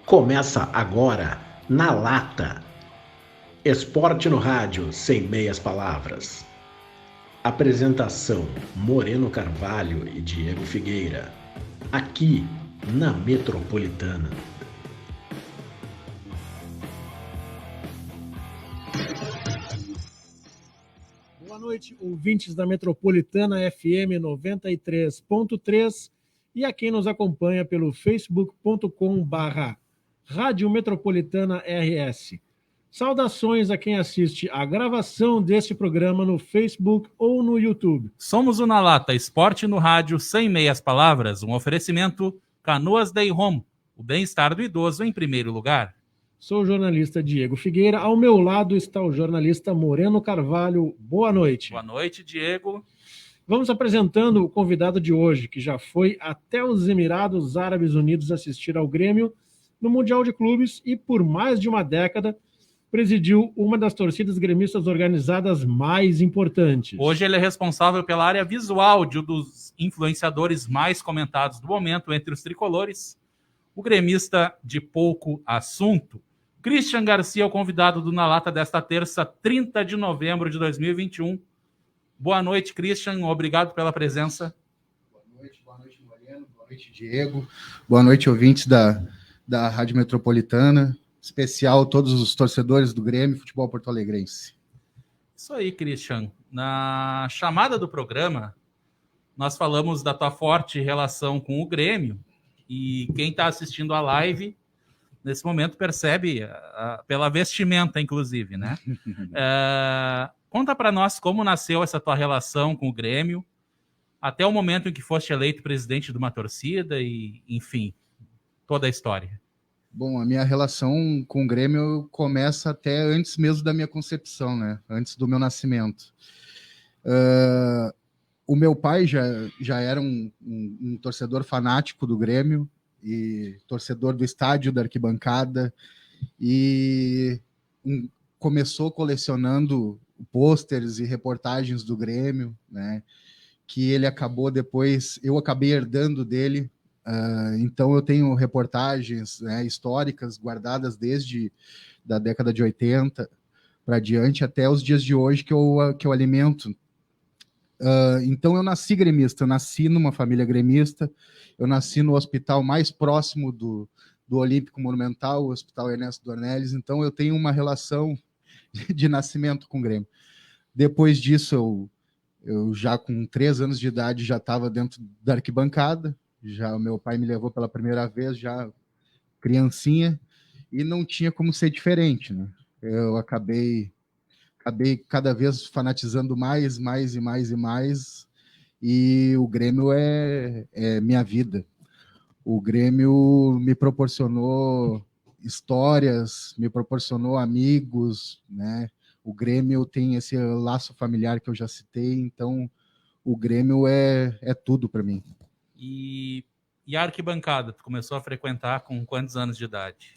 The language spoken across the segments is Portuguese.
Começa agora, na lata. Esporte no rádio, sem meias palavras. Apresentação: Moreno Carvalho e Diego Figueira. Aqui, na Metropolitana. Boa noite, ouvintes da Metropolitana FM 93.3 e a quem nos acompanha pelo facebook.com/Rádio Metropolitana RS. Saudações a quem assiste a gravação deste programa no Facebook ou no YouTube. Somos o Na Lata, esporte no rádio, sem meias palavras, um oferecimento Canoas Day Home, o bem-estar do idoso em primeiro lugar. Sou o jornalista Diego Figueira, ao meu lado está o jornalista Moreno Carvalho. Boa noite. Boa noite, Diego. Vamos apresentando o convidado de hoje, que já foi até os Emirados Árabes Unidos assistir ao Grêmio no Mundial de Clubes e por mais de uma década presidiu uma das torcidas gremistas organizadas mais importantes. Hoje ele é responsável pela área visual de um dos influenciadores mais comentados do momento entre os tricolores, o gremista de pouco assunto, Christian Garcia, o convidado do Na Lata desta terça, 30 de novembro de 2021. Boa noite, Christian. Obrigado pela presença. Boa noite, Moreno. Boa noite, Diego. Boa noite, ouvintes da Rádio Metropolitana. Especial todos os torcedores do Grêmio Futebol Porto Alegrense. Isso aí, Christian. Na chamada do programa, nós falamos da tua forte relação com o Grêmio e quem está assistindo a live nesse momento percebe pela vestimenta, inclusive, né? Conta para nós como nasceu essa tua relação com o Grêmio, até o momento em que foste eleito presidente de uma torcida e, enfim, toda a história. Bom, a minha relação com o Grêmio começa até antes mesmo da minha concepção, né? Antes do meu nascimento. O meu pai já era um torcedor fanático do Grêmio e torcedor do estádio, da arquibancada, e começou colecionando pôsteres e reportagens do Grêmio, né? Que ele acabou depois, eu acabei herdando dele. Então eu tenho reportagens, né, históricas guardadas desde da década de 80 para diante até os dias de hoje que eu alimento. Então eu nasci gremista, eu nasci numa família gremista, eu nasci no hospital mais próximo do Olímpico Monumental, o Hospital Ernesto Dornelles, então eu tenho uma relação de nascimento com o Grêmio. Depois disso, eu já com 3 anos de idade já estava dentro da arquibancada, já o meu pai me levou pela primeira vez, já criancinha, e não tinha como ser diferente, né? Eu acabei cada vez fanatizando mais, e o Grêmio é minha vida. O Grêmio me proporcionou histórias, me proporcionou amigos, né? O Grêmio tem esse laço familiar que eu já citei, então o Grêmio é tudo para mim. E a arquibancada, tu começou a frequentar com quantos anos de idade?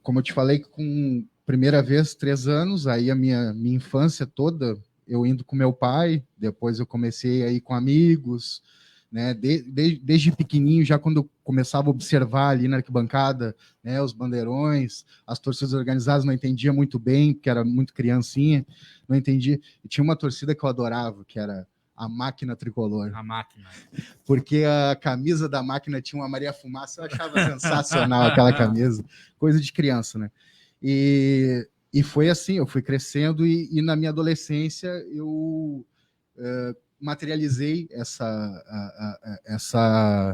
Como eu te falei, com primeira vez 3 anos, aí a minha infância toda, eu indo com meu pai, depois eu comecei a ir com amigos, né? Desde pequenininho, já quando eu começava a observar ali na arquibancada, né, os bandeirões, as torcidas organizadas, não entendia muito bem, porque era muito criancinha, não entendia. E tinha uma torcida que eu adorava, que era a Máquina Tricolor. A Máquina. Porque a camisa da Máquina tinha uma Maria Fumaça, eu achava sensacional aquela camisa, coisa de criança, né? E foi assim, eu fui crescendo e na minha adolescência eu materializei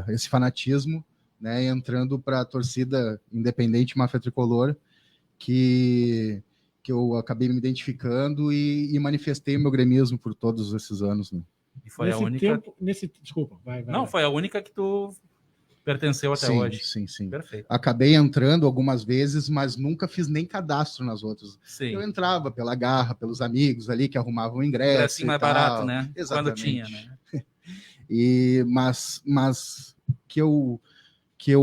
esse fanatismo, né, entrando para a torcida independente Máfia Tricolor, que eu acabei me identificando e manifestei o meu gremismo por todos esses anos, né? E foi a única... Desculpa, vai. Não, foi a única que tu pertenceu até hoje. Sim. Perfeito. Acabei entrando algumas vezes, mas nunca fiz nem cadastro nas outras. Sim. Eu entrava pela garra, pelos amigos ali que arrumavam o ingresso. Ingressinho mais barato, né? Exatamente. Quando tinha, né? Mas que eu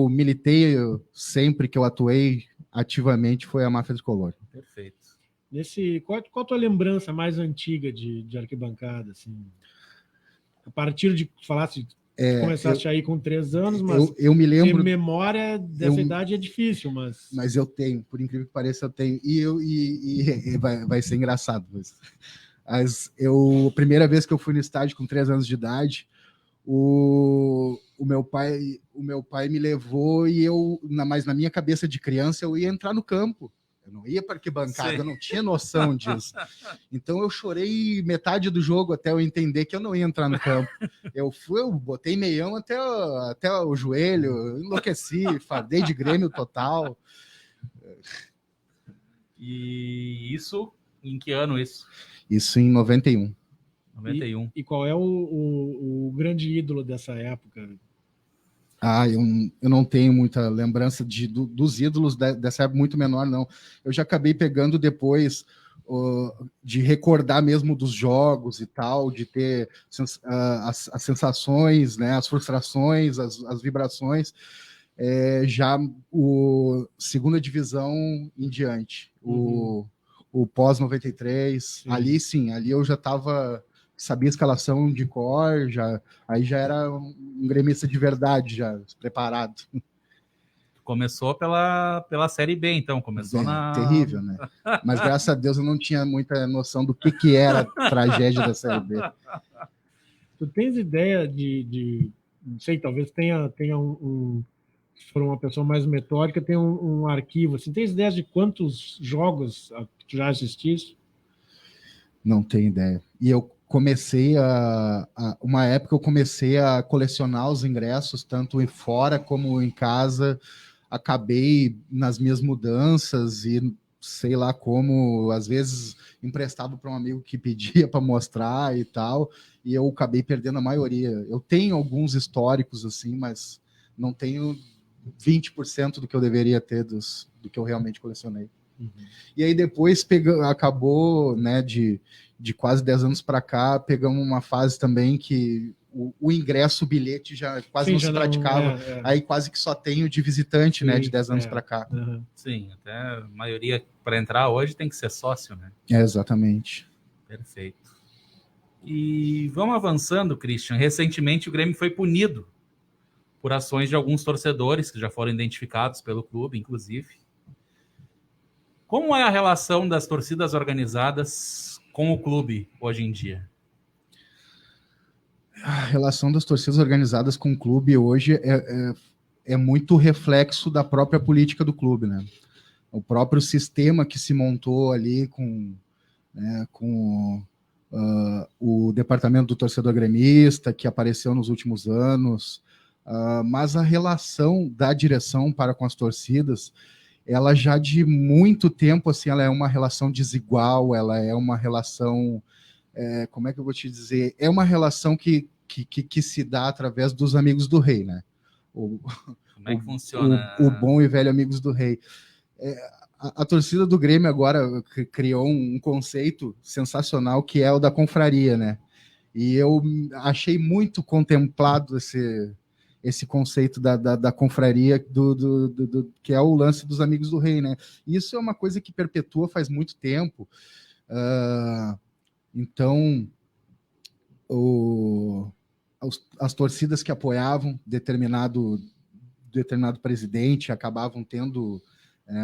militei sempre, que eu atuei ativamente, foi a Máfia Tricolor. Perfeito. Qual a tua lembrança mais antiga de arquibancada? Assim? A partir de falasse Começaste aí com 3 anos, mas eu me lembro. Memória dessa idade é difícil, mas. Mas eu tenho, por incrível que pareça, eu tenho. E vai ser engraçado. Mas a primeira vez que eu fui no estádio com 3 anos de idade, o meu pai me levou mas na minha cabeça de criança eu ia entrar no campo. Eu não ia para arquibancada, eu não tinha noção disso. Então eu chorei metade do jogo até eu entender que eu não ia entrar no campo. Eu botei meião até o joelho, enlouqueci, fardei de Grêmio total. E isso, em que ano isso? Isso em 91. 91. E qual é o grande ídolo dessa época? Eu não tenho muita lembrança dos ídolos dessa época, muito menor, não. Eu já acabei pegando depois de recordar mesmo dos jogos e tal, de ter as sensações, né, as frustrações, as vibrações, já segunda divisão em diante, o pós-93, ali eu já estava... sabia a escalação de cor, aí já era um gremista de verdade, já preparado. Começou pela Série B, então, começou terrível, né? Mas graças a Deus eu não tinha muita noção do que era a tragédia da Série B. Tu tens ideia não sei, talvez tenha se for uma pessoa mais metódica, tem um arquivo, assim, tens ideia de quantos jogos tu já assististe? Não tenho ideia. E eu comecei uma época eu comecei a colecionar os ingressos, tanto fora como em casa. Acabei nas minhas mudanças e sei lá como, às vezes emprestava para um amigo que pedia para mostrar e tal, e eu acabei perdendo a maioria. Eu tenho alguns históricos assim, mas não tenho 20% do que eu deveria ter do que eu realmente colecionei. Uhum. E aí depois acabou, né, de quase 10 anos para cá, pegamos uma fase também que o ingresso, o bilhete já quase não se praticava. Aí quase que só tem o de visitante, né, de 10 anos para cá. Uhum. Sim, até a maioria para entrar hoje tem que ser sócio, né? Exatamente. Perfeito. E vamos avançando, Christian. Recentemente o Grêmio foi punido por ações de alguns torcedores que já foram identificados pelo clube, inclusive. Como é a relação das torcidas organizadas com o clube hoje em dia? A relação das torcidas organizadas com o clube hoje é muito reflexo da própria política do clube, né? O próprio sistema que se montou ali com o departamento do torcedor gremista, que apareceu nos últimos anos, mas a relação da direção para com as torcidas, ela já de muito tempo, assim, ela é uma relação desigual, ela é uma relação, como é que eu vou te dizer? É uma relação que se dá através dos amigos do rei, né? Como é que funciona? O bom e velho amigos do rei. A torcida do Grêmio agora criou um conceito sensacional que é o da confraria, né? E eu achei muito contemplado esse conceito da confraria, que é o lance dos amigos do rei, né? Isso é uma coisa que perpetua faz muito tempo. Então, as torcidas que apoiavam determinado presidente acabavam tendo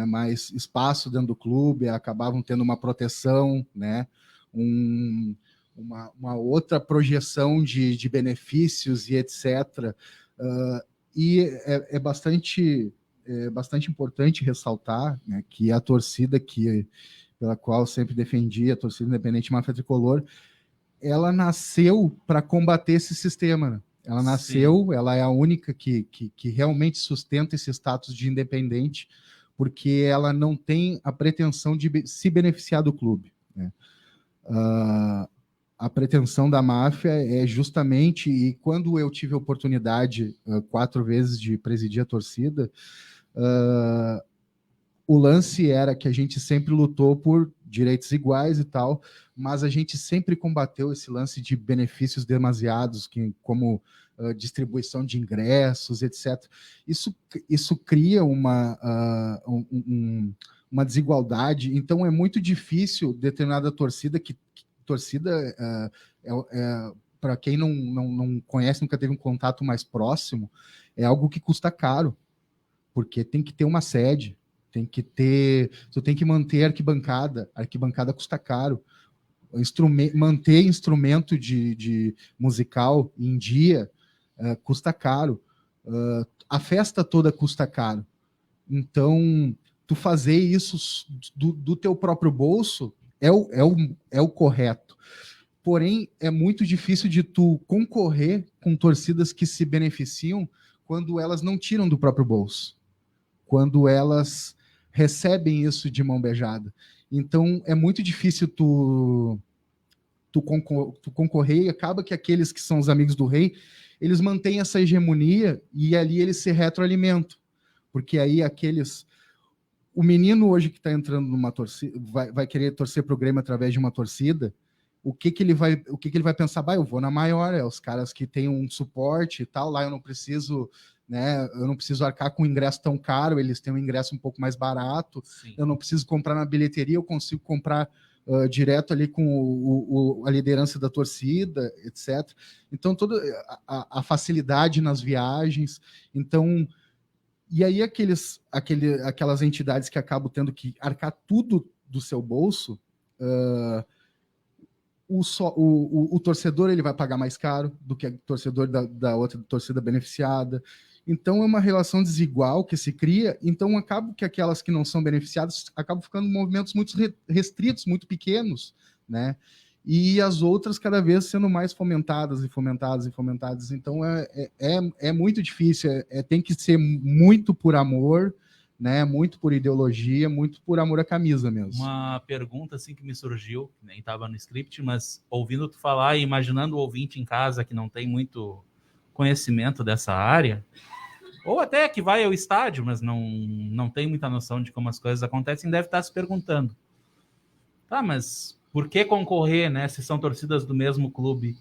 mais espaço dentro do clube, acabavam tendo uma proteção, né? Uma outra projeção de benefícios e etc. E é bastante importante ressaltar, né, que a torcida pela qual eu sempre defendi, a torcida independente Máfia Tricolor, ela nasceu para combater esse sistema, né? Ela nasceu, ela é a única que realmente sustenta esse status de independente, porque ela não tem a pretensão de se beneficiar do clube, né? A pretensão da máfia é justamente, e quando eu tive a oportunidade 4 vezes de presidir a torcida, o lance era que a gente sempre lutou por direitos iguais e tal, mas a gente sempre combateu esse lance de benefícios demasiados, como distribuição de ingressos, etc. Isso cria uma desigualdade, então é muito difícil determinada torcida para quem não conhece, nunca teve um contato mais próximo, é algo que custa caro, porque tem que ter uma sede, tu tem que manter a arquibancada custa caro, manter instrumento de musical em dia custa caro, a festa toda custa caro, então tu fazer isso do teu próprio bolso é o correto. Porém, é muito difícil de tu concorrer com torcidas que se beneficiam quando elas não tiram do próprio bolso, quando elas recebem isso de mão beijada. Então, é muito difícil tu concorrer, e acaba que aqueles que são os amigos do rei, eles mantêm essa hegemonia e ali eles se retroalimentam. Porque aí o menino hoje que está entrando numa torcida, vai querer torcer para o Grêmio através de uma torcida, o que ele vai pensar? Bah, eu vou na maior, os caras que têm um suporte e tal, lá eu não preciso, né? Eu não preciso arcar com um ingresso tão caro, eles têm um ingresso um pouco mais barato, sim. Eu não preciso comprar na bilheteria, eu consigo comprar direto ali com a liderança da torcida, etc. Então, toda a facilidade nas viagens, então... E aí aquelas entidades que acabam tendo que arcar tudo do seu bolso, o torcedor ele vai pagar mais caro do que o torcedor da outra torcida beneficiada. Então é uma relação desigual que se cria, então acaba que aquelas que não são beneficiadas acabam ficando movimentos muito restritos, muito pequenos, né? E as outras cada vez sendo mais fomentadas e fomentadas e fomentadas. Então é muito difícil, tem que ser muito por amor, né? Muito por ideologia, muito por amor à camisa mesmo. Uma pergunta assim que me surgiu, nem estava no script, mas ouvindo tu falar e imaginando o ouvinte em casa que não tem muito conhecimento dessa área, ou até que vai ao estádio, mas não tem muita noção de como as coisas acontecem, deve estar se perguntando, tá, mas por que concorrer, né, se são torcidas do mesmo clube?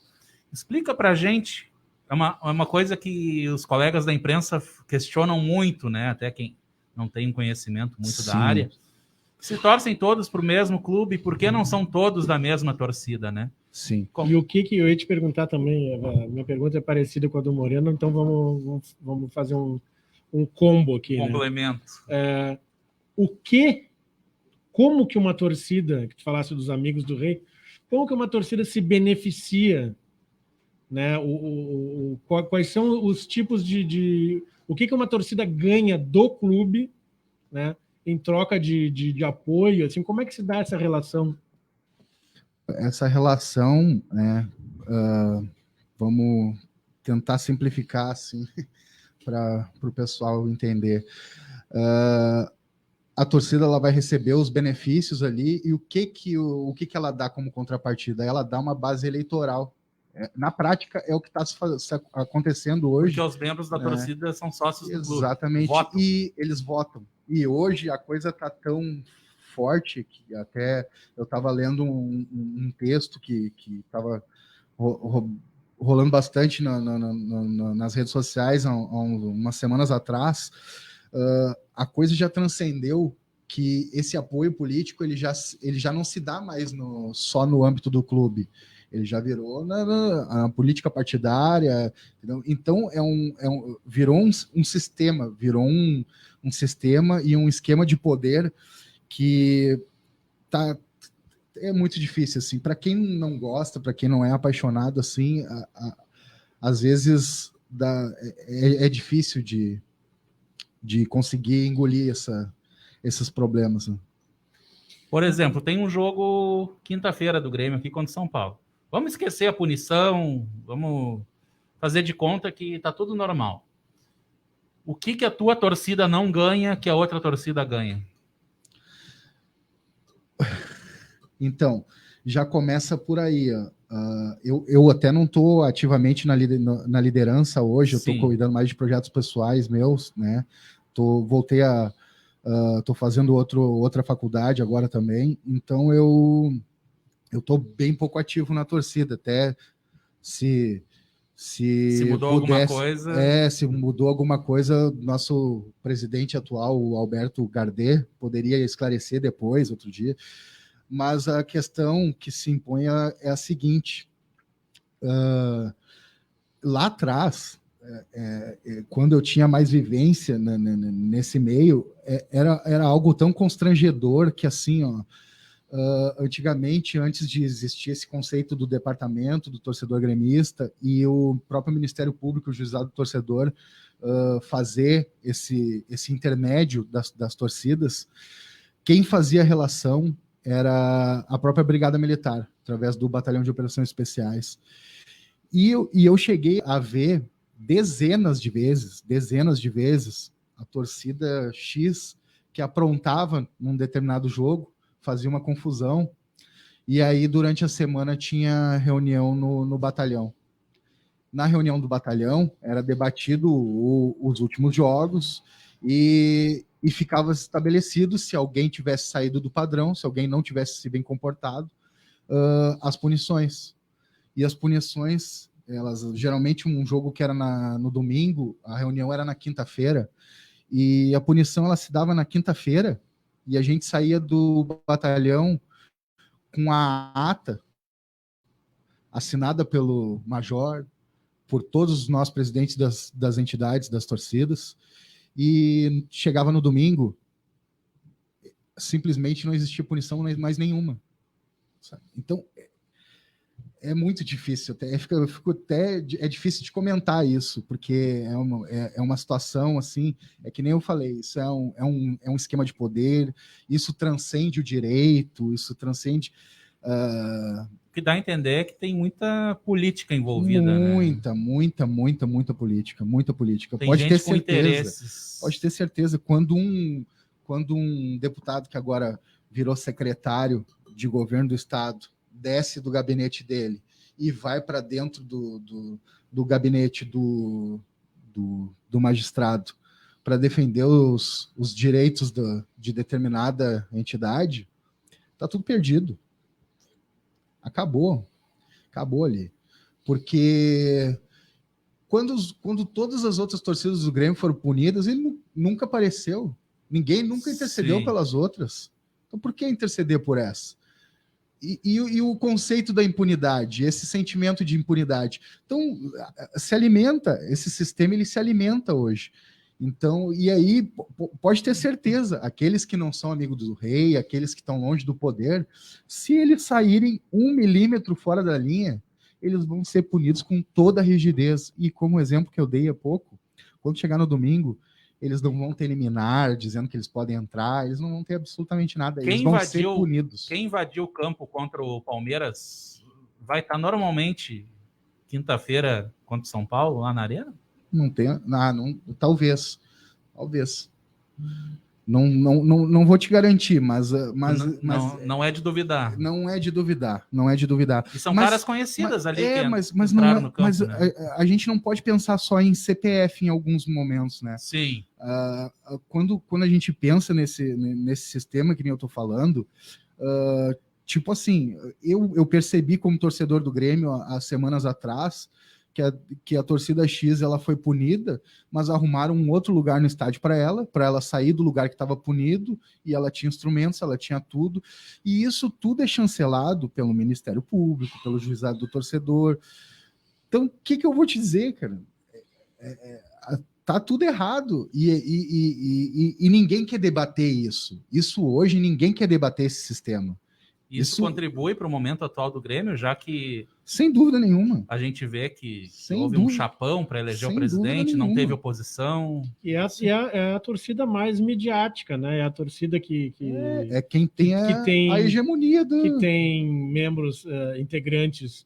Explica pra gente. É uma coisa que os colegas da imprensa questionam muito, né, até quem não tem um conhecimento muito Sim. da área. Se torcem todos para o mesmo clube, por que não são todos da mesma torcida, né? Sim. E o que eu ia te perguntar também, a minha pergunta é parecida com a do Moreno, então vamos fazer um combo aqui. Complemento. Né? Como que uma torcida, que tu falasse dos amigos do rei, como que uma torcida se beneficia, né? Quais são os tipos o que uma torcida ganha do clube, né? Em troca de apoio, assim, como é que se dá essa relação? Essa relação, né, vamos tentar simplificar assim para o pessoal entender. A torcida ela vai receber os benefícios ali e o que ela dá como contrapartida? Ela dá uma base eleitoral. Na prática, é o que está acontecendo hoje. Porque os membros da torcida são sócios do clube. Exatamente. E eles votam. E hoje a coisa está tão forte que até eu estava lendo um texto que estava rolando bastante nas redes sociais há umas semanas atrás. A coisa já transcendeu que esse apoio político ele já não se dá mais só no âmbito do clube. Ele já virou na política partidária, entendeu? Então virou um sistema, virou um sistema e um esquema de poder que é muito difícil assim. Para quem não gosta, para quem não é apaixonado assim, às vezes é difícil de conseguir engolir esses problemas. Né? Por exemplo, tem um jogo quinta-feira do Grêmio aqui contra o São Paulo. Vamos esquecer a punição, vamos fazer de conta que está tudo normal. O que a tua torcida não ganha que a outra torcida ganha? Então, já começa por aí. Eu até não estou ativamente na liderança hoje, eu estou cuidando mais de projetos pessoais meus, né? Estou fazendo outra faculdade agora também, então eu estou bem pouco ativo na torcida, até se mudou alguma coisa. Se mudou alguma coisa, nosso presidente atual, o Alberto Gardê, poderia esclarecer depois, outro dia. Mas a questão que se impõe é a seguinte: lá atrás, quando eu tinha mais vivência nesse meio, era algo tão constrangedor que, assim, antigamente, antes de existir esse conceito do departamento do torcedor gremista e o próprio Ministério Público, o juizado do torcedor, fazer esse intermédio das torcidas, quem fazia a relação era a própria Brigada Militar, através do Batalhão de Operações Especiais. E eu cheguei a ver dezenas de vezes a torcida X que aprontava num determinado jogo, fazia uma confusão, e aí durante a semana tinha reunião no batalhão. Na reunião do batalhão era debatido os últimos jogos e ficava estabelecido, se alguém tivesse saído do padrão, se alguém não tivesse se bem comportado, as punições. E as punições, elas geralmente um jogo que era no domingo, a reunião era na quinta-feira, e a punição ela se dava na quinta-feira, e a gente saía do batalhão com a ata assinada pelo major, por todos nós presidentes das entidades, das torcidas, e chegava no domingo, simplesmente não existia punição mais nenhuma. Sabe? Então, é muito difícil, é difícil de comentar isso, porque é uma situação assim, é que nem eu falei, isso é um esquema de poder, isso transcende o direito, isso transcende... O que dá a entender é que tem muita política envolvida, muita política, muita política. Tem gente com interesses. Pode ter certeza, quando um deputado que agora virou secretário de governo do estado desce do gabinete dele e vai para dentro do gabinete do magistrado para defender os direitos de determinada entidade, tá tudo perdido. Acabou ali. Porque quando todas as outras torcidas do Grêmio foram punidas, ele nunca apareceu. Ninguém nunca intercedeu pelas outras. Então por que interceder por essa? E o conceito da impunidade, esse sentimento de impunidade. Então, esse sistema ele se alimenta hoje. Então, e aí, pode ter certeza, aqueles que não são amigos do rei, aqueles que estão longe do poder, se eles saírem 1 milímetro fora da linha, eles vão ser punidos com toda a rigidez. E como exemplo que eu dei há pouco, quando chegar no domingo, eles não vão ter liminar, dizendo que eles podem entrar, eles não vão ter absolutamente nada, eles vão ser punidos. Quem invadiu o campo contra o Palmeiras vai estar normalmente quinta-feira contra o São Paulo, lá na Arena? Não tem, talvez. Não vou te garantir, mas não é de duvidar. Não é de duvidar. E são caras conhecidas ali. Mas a gente não pode pensar só em CPF em alguns momentos, né? Sim. Quando a gente pensa nesse sistema que nem eu tô falando, tipo assim, eu percebi como torcedor do Grêmio há semanas atrás que a torcida X ela foi punida, mas arrumaram um outro lugar no estádio para ela sair do lugar que estava punido, e ela tinha instrumentos, ela tinha tudo, e isso tudo é chancelado pelo Ministério Público, pelo juizado do torcedor. Então, o que eu vou te dizer, cara? Tá tudo errado, e ninguém quer debater isso. Isso hoje, ninguém quer debater esse sistema. Isso contribui para o momento atual do Grêmio, já que... Sem dúvida nenhuma. A gente vê que houve um chapão para eleger o presidente, não teve oposição. E é a torcida mais midiática, né? É a torcida que quem tem a hegemonia do... Que tem membros, integrantes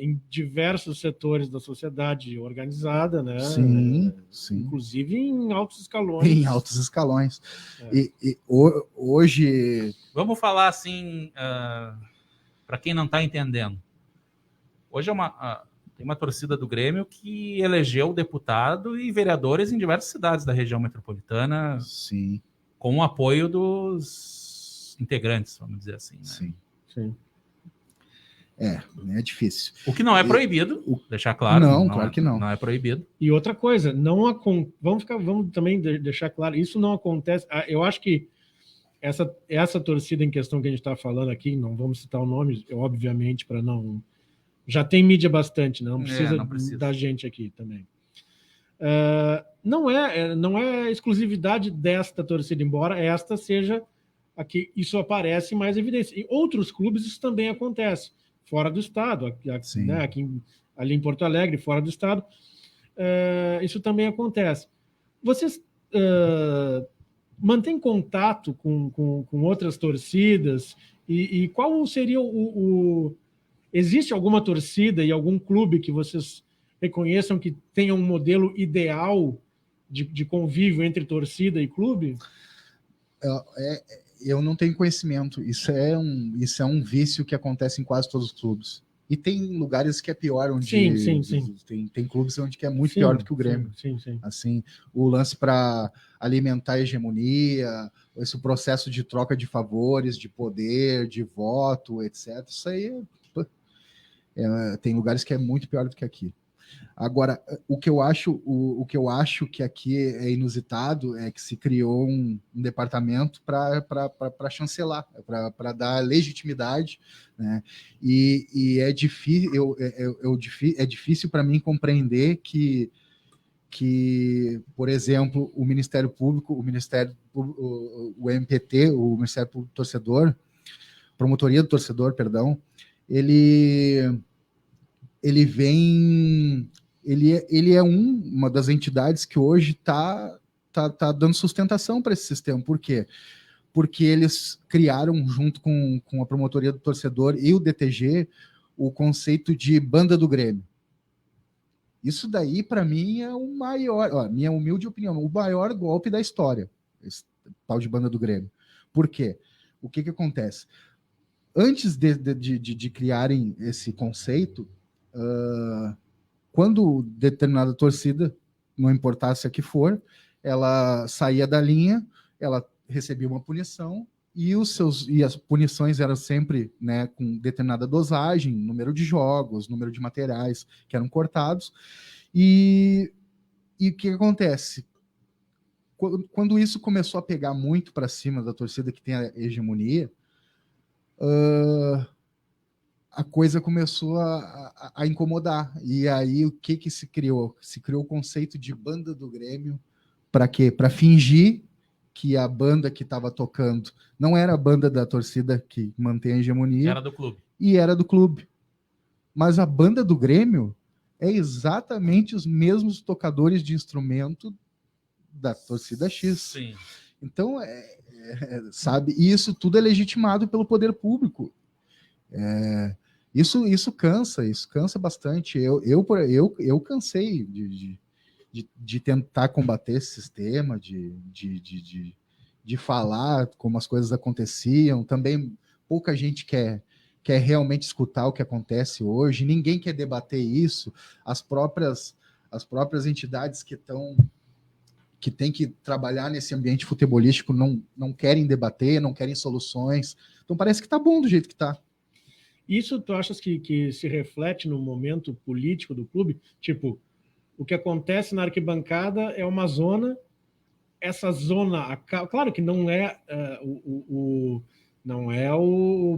em diversos setores da sociedade organizada, né? Sim. Inclusive em altos escalões. E hoje... Vamos falar assim, para quem não está entendendo. Hoje tem uma torcida do Grêmio que elegeu deputado e vereadores em diversas cidades da região metropolitana. Sim. Com o apoio dos integrantes, vamos dizer assim. Né? Sim. É difícil. O que não é proibido, deixar claro. Não, claro que não. Não é proibido. E outra coisa, vamos também deixar claro, isso não acontece. Eu acho que essa torcida em questão que a gente está falando aqui, não vamos citar o nome, obviamente, para não Já tem mídia bastante, não Não precisa da gente aqui também. Não é exclusividade desta torcida, embora esta seja aqui, isso aparece mais evidência. Em outros clubes isso também acontece, fora do estado, né, ali em Porto Alegre, fora do estado, isso também acontece. Vocês mantêm contato com outras torcidas e qual seria existe alguma torcida e algum clube que vocês reconheçam que tenha um modelo ideal de convívio entre torcida e clube? Eu não tenho conhecimento. Isso é um vício que acontece em quase todos os clubes. E tem lugares que é pior, onde sim. Tem clubes onde que é muito pior do que o Grêmio. Sim. Assim, o lance para alimentar a hegemonia, esse processo de troca de favores, de poder, de voto, etc. Isso aí tem lugares que é muito pior do que aqui. Agora, o que eu acho que aqui é inusitado é que se criou um departamento para chancelar, para dar legitimidade, né? E é difícil, é difícil para mim compreender que, por exemplo, o Ministério Público, o MPT, o Ministério Público do Torcedor, Promotoria do Torcedor, perdão, ele é uma das entidades que hoje está dando sustentação para esse sistema. Por quê? Porque eles criaram, junto com a Promotoria do Torcedor e o DTG, o conceito de banda do Grêmio. Isso daí, para mim, é o maior, minha humilde opinião, o maior golpe da história, esse tal de banda do Grêmio. Por quê? O que acontece? Antes de criarem esse conceito, quando determinada torcida, não importasse a que for, ela saía da linha, ela recebia uma punição e as punições eram sempre, né, com determinada dosagem, número de jogos, número de materiais que eram cortados. E o que acontece? Quando isso começou a pegar muito para cima da torcida que tem a hegemonia, a coisa começou a incomodar. E aí, o que se criou? Se criou o conceito de banda do Grêmio. Para quê? Para fingir que a banda que estava tocando não era a banda da torcida que mantém a hegemonia. Era do clube. E era do clube. Mas a banda do Grêmio é exatamente os mesmos tocadores de instrumento da torcida X. Sim. Então, sabe, e isso tudo é legitimado pelo poder público. Isso cansa bastante. Eu cansei de tentar combater esse sistema, de falar como as coisas aconteciam. Também pouca gente quer realmente escutar o que acontece hoje. Ninguém quer debater isso. As próprias entidades que têm que trabalhar nesse ambiente futebolístico não querem debater, não querem soluções. Então parece que está bom do jeito que está. Isso tu achas que se reflete no momento político do clube? Tipo, o que acontece na arquibancada é uma zona, essa zona, claro que não é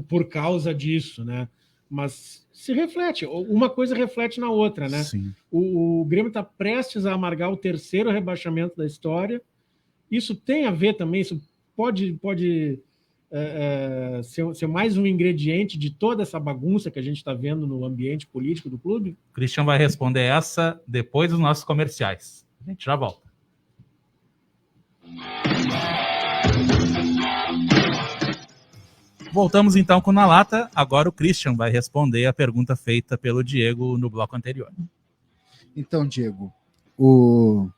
por causa disso, né? Mas se reflete, uma coisa reflete na outra, né? Sim. O Grêmio está prestes a amargar o 3º rebaixamento da história. Isso tem a ver também, isso pode ser mais um ingrediente de toda essa bagunça que a gente está vendo no ambiente político do clube? O Christian vai responder essa depois dos nossos comerciais. A gente já volta. Voltamos então com Na Lata. Agora o Christian vai responder a pergunta feita pelo Diego no bloco anterior. Então, Diego, o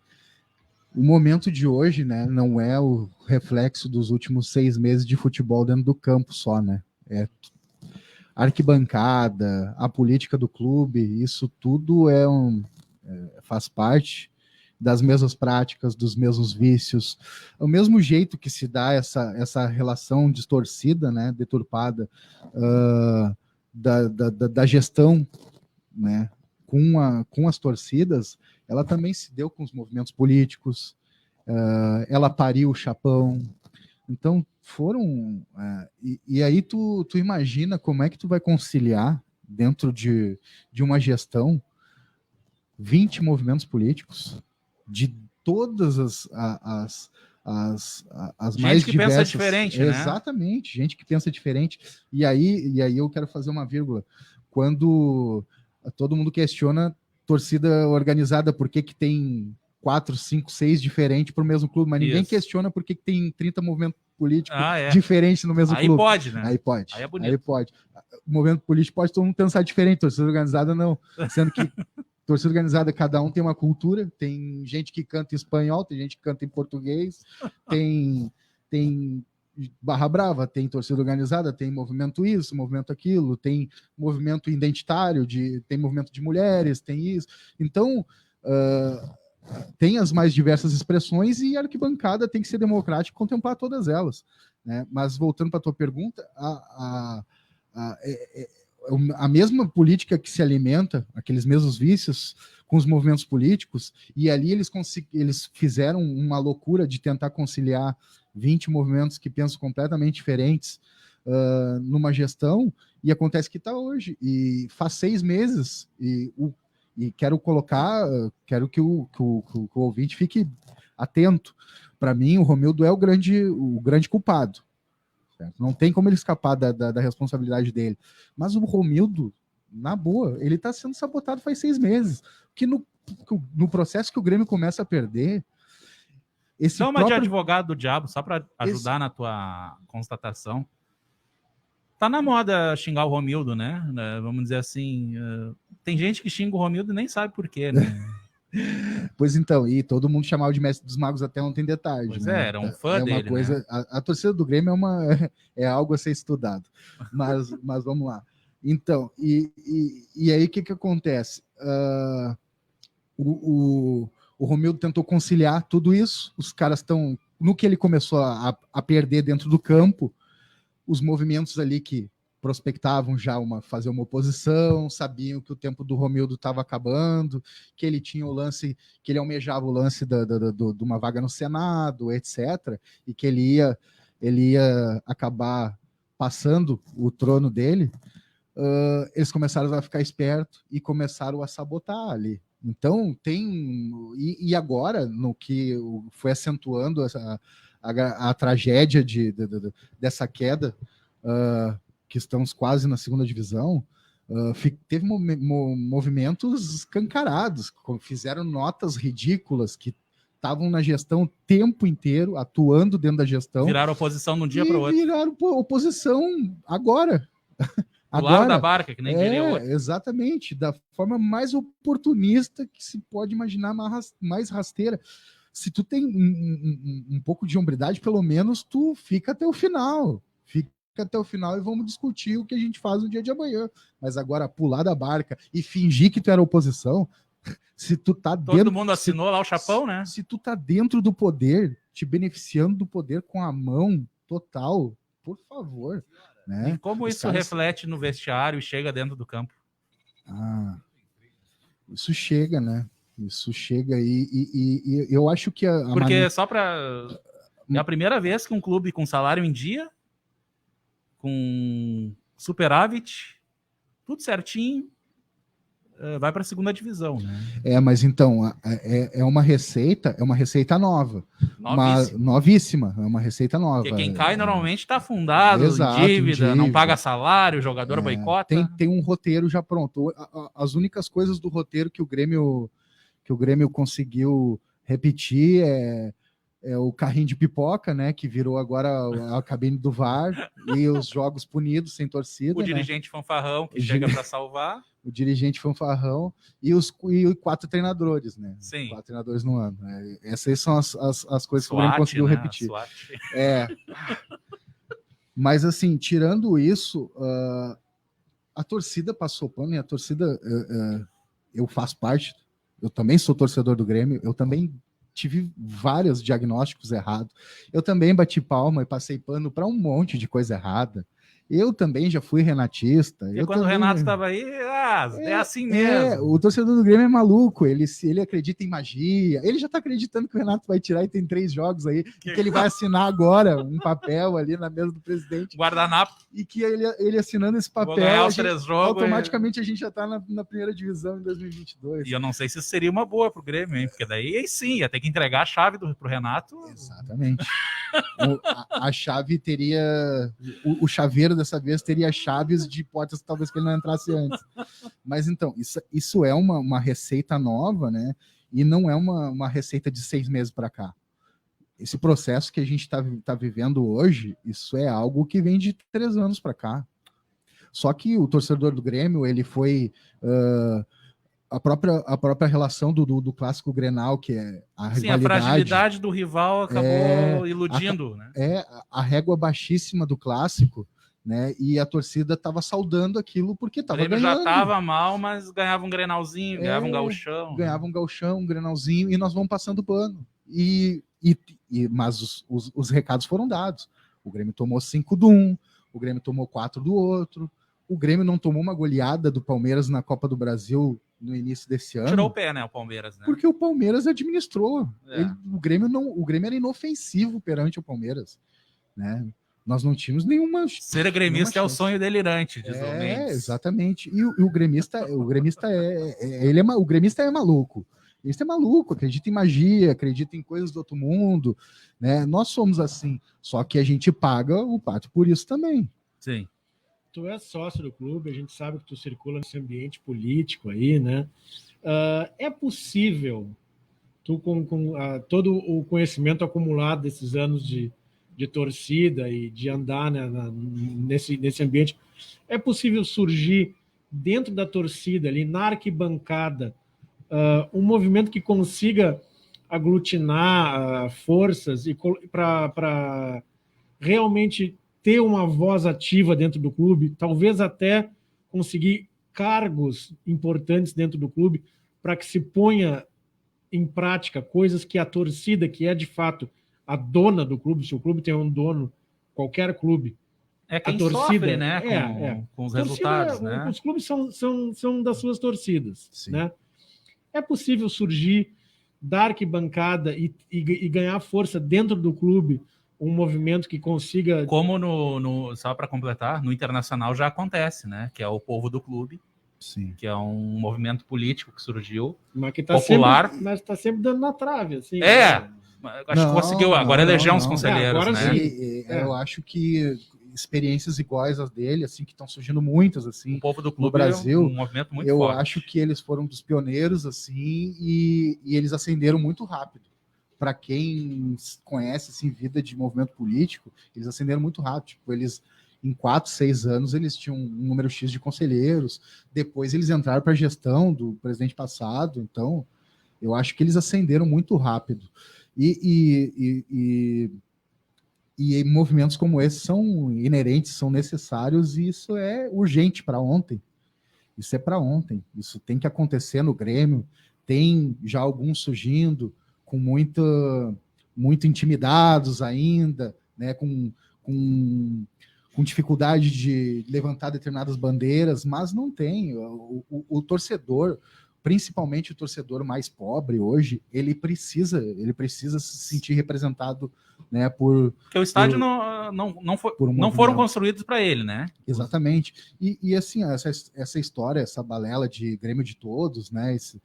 momento de hoje, né, não é o reflexo dos últimos 6 meses de futebol dentro do campo só, né? É arquibancada, a política do clube, isso tudo faz parte das mesmas práticas, dos mesmos vícios, o mesmo jeito que se dá essa relação distorcida, né, deturpada da gestão, né, com as torcidas, ela também se deu com os movimentos políticos, ela pariu o Chapão. Então foram... e aí tu imagina como é que tu vai conciliar, dentro de uma gestão, 20 movimentos políticos de todas as Gente mais que diversas. pensa diferente, né? Exatamente, gente que pensa diferente. E aí eu quero fazer uma vírgula. Quando todo mundo questiona torcida organizada, por que tem 4, 5, 6 diferentes para o mesmo clube, mas ninguém questiona por que tem 30 movimentos políticos diferentes no mesmo clube. Aí pode, né? Aí pode. Aí é bonito. Aí pode. O movimento político pode todo mundo pensar diferente, torcida organizada não. Sendo que torcida organizada, cada um tem uma cultura, tem gente que canta em espanhol, tem gente que canta em português, tem barra brava, tem torcida organizada, tem movimento isso, movimento aquilo, tem movimento identitário, tem movimento de mulheres, tem isso. Então, tem as mais diversas expressões e a arquibancada tem que ser democrática e contemplar todas elas, né? Mas voltando para a tua pergunta, a mesma política que se alimenta, aqueles mesmos vícios com os movimentos políticos, e ali eles fizeram uma loucura de tentar conciliar 20 movimentos que pensam completamente diferentes numa gestão, e acontece que está hoje. E faz 6 meses, e quero que o ouvinte fique atento. Para mim, o Romildo é o grande culpado. Certo? Não tem como ele escapar da responsabilidade dele. Mas o Romildo, na boa, ele está sendo sabotado faz 6 meses. Que no processo que o Grêmio começa a perder... Dá uma de advogado do diabo, só para ajudar na tua constatação. Tá na moda xingar o Romildo, né? Vamos dizer assim... tem gente que xinga o Romildo e nem sabe por quê, né? Pois então, e todo mundo chamava de mestre dos magos até ontem de tarde. Pois né? Era um fã uma dele, coisa, né? a torcida do Grêmio é algo a ser estudado. Mas vamos lá. Então, e aí o que acontece? O Romildo tentou conciliar tudo isso, os caras estão... No que ele começou a perder dentro do campo, os movimentos ali que prospectavam já fazer uma oposição, sabiam que o tempo do Romildo estava acabando, que ele tinha o lance, que ele almejava o lance de uma vaga no Senado, etc., e que ele ia acabar passando o trono dele, eles começaram a ficar espertos e começaram a sabotar ali. Então, e agora, no que foi acentuando a tragédia dessa queda, que estamos quase na segunda divisão, teve movimentos escancarados, fizeram notas ridículas que estavam na gestão o tempo inteiro, atuando dentro da gestão. Viraram oposição de um dia para o outro. Viraram oposição agora. Do lado da barca, que nem diria o outro. Exatamente, da forma mais oportunista que se pode imaginar, mais rasteira. Se tu tem um pouco de hombridade, pelo menos tu fica até o final. Até o final e vamos discutir o que a gente faz no dia de amanhã. Mas agora pular da barca e fingir que tu era oposição, se tu tá dentro... Todo mundo assinou lá o chapão, né? Se tu tá dentro do poder, te beneficiando do poder com a mão total, por favor. Né? E como isso reflete no vestiário e chega dentro do campo? Isso chega, né? Isso chega e eu acho que Porque só para... É a primeira vez que um clube com salário em dia, com superávit, tudo certinho, vai para a segunda divisão, né? Mas então é uma receita nova, novíssima, é uma receita nova. Porque quem cai normalmente está afundado, em dívida, não paga salário, o jogador boicota. Tem um roteiro já pronto. As únicas coisas do roteiro que o Grêmio conseguiu repetir é o carrinho de pipoca, né, que virou agora a cabine do VAR, e os jogos punidos sem torcida. O dirigente fanfarrão que chega para salvar. O dirigente fanfarrão e 4 treinadores, né? Sim. 4 treinadores no ano. Essas são as coisas que o Grêmio conseguiu repetir. Mas assim, tirando isso, a torcida passou pano, e a torcida, eu faço parte, eu também sou torcedor do Grêmio, eu também tive vários diagnósticos errados, eu também bati palma e passei pano para um monte de coisa errada, Eu também já fui renatista. Porque Eu quando o também... Renato estava aí, é assim mesmo. O torcedor do Grêmio é maluco, ele acredita em magia, ele já tá acreditando que o Renato vai tirar e tem 3 jogos aí, que ele vai assinar agora um papel ali na mesa do presidente. Guardanapo. E que ele assinando esse papel, ganhar os 3 jogos, automaticamente a gente já tá na primeira divisão em 2022. E eu não sei se isso seria uma boa pro Grêmio, hein? Porque daí sim, ia ter que entregar a chave pro Renato. Exatamente. A chave teria... O chaveiro dessa vez teria chaves de portas talvez que ele não entrasse antes. Mas então, isso é uma receita nova, né? E não é uma receita de 6 meses para cá. Esse processo que a gente tá vivendo hoje, isso é algo que vem de 3 anos para cá. Só que o torcedor do Grêmio, ele foi... a própria relação do clássico Grenal, que é a rivalidade. Sim, a fragilidade do rival acabou iludindo, né? A régua baixíssima do clássico, né? E a torcida estava saudando aquilo porque estava ganhando. Já estava mal, mas ganhava um Grenalzinho, ganhava um gauchão. Ganhava um gauchão, um Grenalzinho, e nós vamos passando pano. Mas os recados foram dados. O Grêmio tomou 5 de um, o Grêmio tomou 4 do outro, o Grêmio não tomou uma goleada do Palmeiras na Copa do Brasil no início desse ano. Tirou o pé, né, o Palmeiras, né? Porque o Palmeiras administrou. O Grêmio era inofensivo perante o Palmeiras, né? Nós não tínhamos nenhuma... Ser gremista é o sonho delirante, diz o Mendes. Exatamente. E o gremista é maluco. O gremista é maluco, acredita em magia, acredita em coisas do outro mundo, né? Nós somos assim, só que a gente paga o pato por isso também. Sim. Tu é sócio do clube, a gente sabe que tu circula nesse ambiente político aí, né? É possível, tu com todo o conhecimento acumulado desses anos de torcida e de andar, né, nesse ambiente, é possível surgir dentro da torcida, ali na arquibancada, um movimento que consiga aglutinar forças e para realmente ter uma voz ativa dentro do clube, talvez até conseguir cargos importantes dentro do clube, para que se ponha em prática coisas que a torcida, que é de fato a dona do clube, se o clube tem um dono, qualquer clube, é quem a torcida, sofre, né, com os resultados, né? Os clubes são das suas torcidas, sim, né? É possível surgir da arquibancada e ganhar força dentro do clube, um movimento que consiga... Como só para completar, no Internacional já acontece, né? Que é o povo do clube. Sim. Que é um movimento político que surgiu, mas que tá popular. Mas está sempre dando na trave, assim. Acho que conseguiu agora eleger uns conselheiros, agora né? Sim. Eu acho que experiências iguais às dele, assim, que estão surgindo muitas, assim, o povo do clube no Brasil, é um movimento muito eu forte. acho que eles foram dos pioneiros, assim, e eles acenderam muito rápido. Para quem conhece, assim, vida de movimento político, eles acenderam muito rápido. Tipo, eles, em 4, 6 anos, eles tinham um número X de conselheiros, depois eles entraram para a gestão do presidente passado, então, eu acho que eles acenderam muito rápido. E movimentos como esse são inerentes, são necessários, e isso é urgente para ontem. Isso é para ontem. Isso tem que acontecer no Grêmio. Tem já alguns surgindo com muito intimidados ainda, né? Com dificuldade de levantar determinadas bandeiras, mas não tem. O torcedor, principalmente o torcedor mais pobre hoje, ele precisa se sentir representado, né, porque o estádio não foram construídos para ele, né? Exatamente. E assim, essa história, essa balela de Grêmio de todos, né? Isso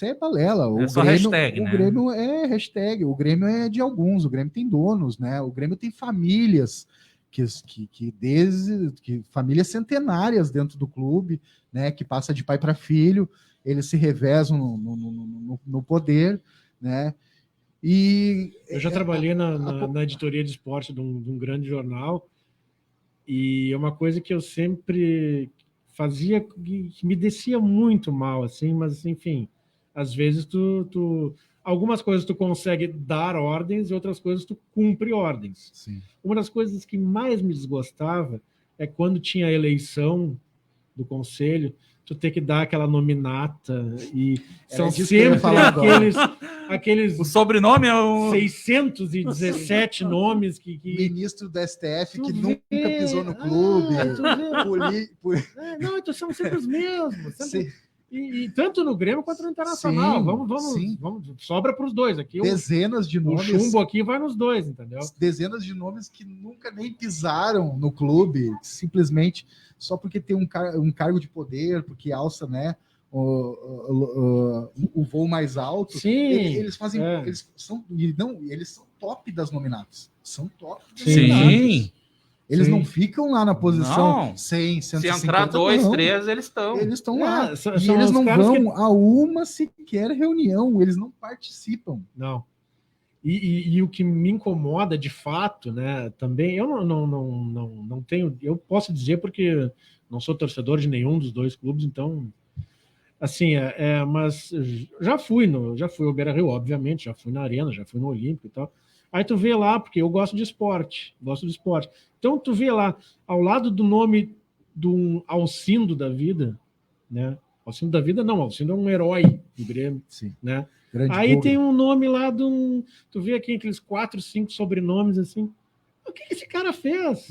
é balela. O só Grêmio, hashtag, né? O Grêmio é hashtag, o Grêmio é de alguns, o Grêmio tem donos, né? O Grêmio tem famílias que famílias centenárias dentro do clube, né? Que passa de pai para filho, eles se revezam no poder, né? E eu já trabalhei na editoria de esporte de um grande jornal, e é uma coisa que eu sempre fazia que me descia muito mal, assim, mas enfim, às vezes algumas coisas tu consegue dar ordens e outras coisas tu cumpre ordens. Sim. Uma das coisas que mais me desgostava é quando tinha a eleição do conselho, tu ter que dar aquela nominata e são disso que eu ia sempre falar agora. aqueles O sobrenome é o... 617 nomes que... Ministro do STF que Tu nunca vê. pisou no clube. Tu vê. Não, então são sempre os mesmos. Sempre... Sim. E tanto no Grêmio quanto no Internacional. Sim. Vamos, sobra para os dois. Aqui Dezenas de o nomes. chumbo aqui vai nos dois, entendeu? Dezenas de nomes que nunca nem pisaram no clube, simplesmente só porque tem um cargo de poder, porque alça, né, o voo mais alto. Sim. Eles fazem. É. Eles são top das nominatas. São top das Sim. nominatas. Eles Sim. não ficam lá na posição Não. 100, Se 150. entrar 2, não. 3, eles estão. Eles estão lá. É, são E eles os não caras vão a uma sequer reunião. Eles não participam. Não. E o que me incomoda de fato, né, também, eu não tenho, eu posso dizer porque não sou torcedor de nenhum dos dois clubes, então, assim, mas já fui ao Beira-Rio, obviamente, já fui na Arena, já fui no Olímpico e tal. Aí tu vê lá, porque eu gosto de esporte. Então tu vê lá, ao lado do nome de um Alcindo da vida, né? Alcindo da vida não, Alcindo é um herói do Grêmio, Sim. né? Grande Aí Google. tem um nome lá de um... Tu vê aqui aqueles 4, 5 sobrenomes assim. O que esse cara fez?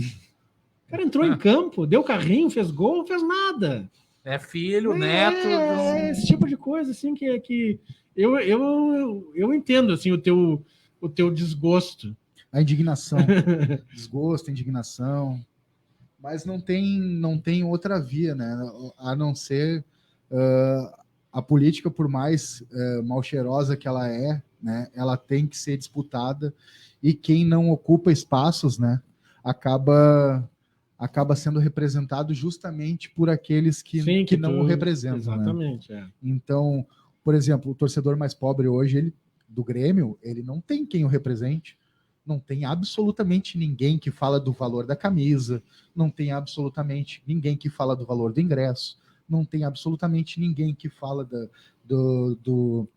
O cara entrou em campo, deu carrinho, fez gol, não fez nada. É filho, neto. Esse tipo de coisa assim que eu entendo assim o teu desgosto. A indignação. Desgosto, indignação. Mas não tem outra via, né? A não ser a política, por mais mal cheirosa que ela é, né? Ela tem que ser disputada e quem não ocupa espaços, né? Acaba sendo representado justamente por aqueles que não o representam. Exatamente. Né? Então, por exemplo, o torcedor mais pobre hoje, do Grêmio, ele não tem quem o represente. Não tem absolutamente ninguém que fala do valor da camisa, não tem absolutamente ninguém que fala do valor do ingresso, não tem absolutamente ninguém que fala do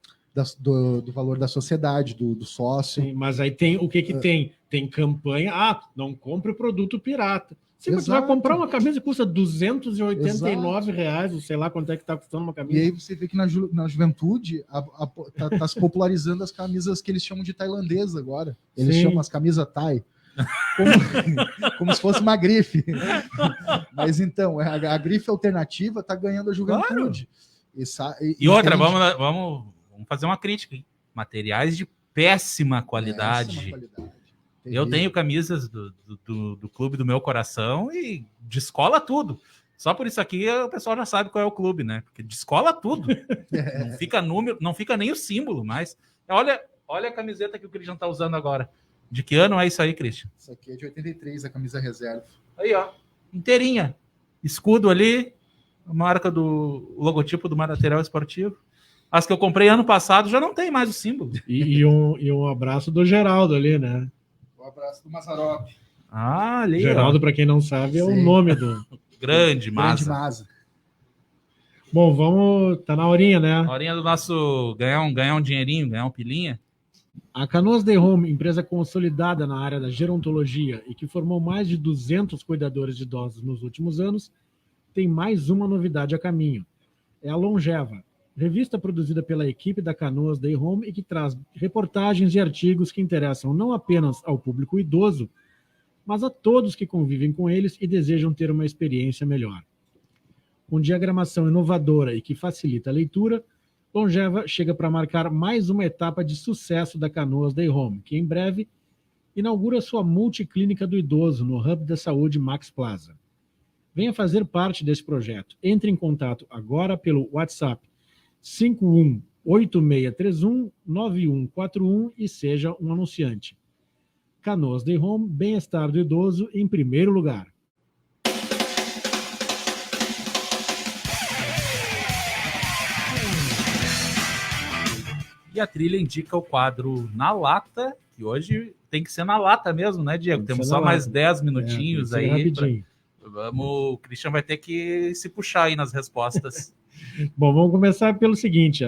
valor da sociedade, do sócio. Sim, mas aí tem o que tem? Tem campanha, não compre o produto pirata. Sim, mas tu vai comprar uma camisa que custa R$289, sei lá quanto é que está custando uma camisa. E aí você vê que na juventude tá se popularizando as camisas que eles chamam de tailandesa agora. Eles chamam as camisas Thai. Como se fosse uma grife. Mas então, a grife alternativa está ganhando a juventude. Claro. E outra, vamos fazer uma crítica. Hein? Materiais de péssima qualidade. Eu tenho camisas do clube do meu coração e descola tudo. Só por isso aqui o pessoal já sabe qual é o clube, né? Porque descola tudo. Não fica número, não fica nem o símbolo, mas olha a camiseta que o Christian tá usando agora. De que ano é isso aí, Christian? Isso aqui é de 83, a camisa reserva. Aí, ó. Inteirinha. Escudo ali, a marca do logotipo do material esportivo. As que eu comprei ano passado já não tem mais o símbolo. E um abraço do Geraldo ali, né? Um abraço do Mazarop. Ali, Geraldo, para quem não sabe, é o nome do... Grande Maza. Bom, tá na horinha, né? A horinha do nosso ganhar um dinheirinho, ganhar um pilinha. A Canoas Day Home, empresa consolidada na área da gerontologia e que formou mais de 200 cuidadores de idosos nos últimos anos, tem mais uma novidade a caminho. É a Longeva, revista produzida pela equipe da Canoas Day Home e que traz reportagens e artigos que interessam não apenas ao público idoso, mas a todos que convivem com eles e desejam ter uma experiência melhor. Com diagramação inovadora e que facilita a leitura, Longeva chega para marcar mais uma etapa de sucesso da Canoas Day Home, que em breve inaugura sua multiclínica do idoso no Hub da Saúde Max Plaza. Venha fazer parte desse projeto. Entre em contato agora pelo WhatsApp 5186319141 e seja um anunciante. Canoas Day Home, bem-estar do idoso em primeiro lugar. E a trilha indica o quadro Na Lata, que hoje tem que ser na lata mesmo, né, Diego? Temos só mais 10 minutinhos aí. Rapidinho. O Christian vai ter que se puxar aí nas respostas. Bom, vamos começar pelo seguinte.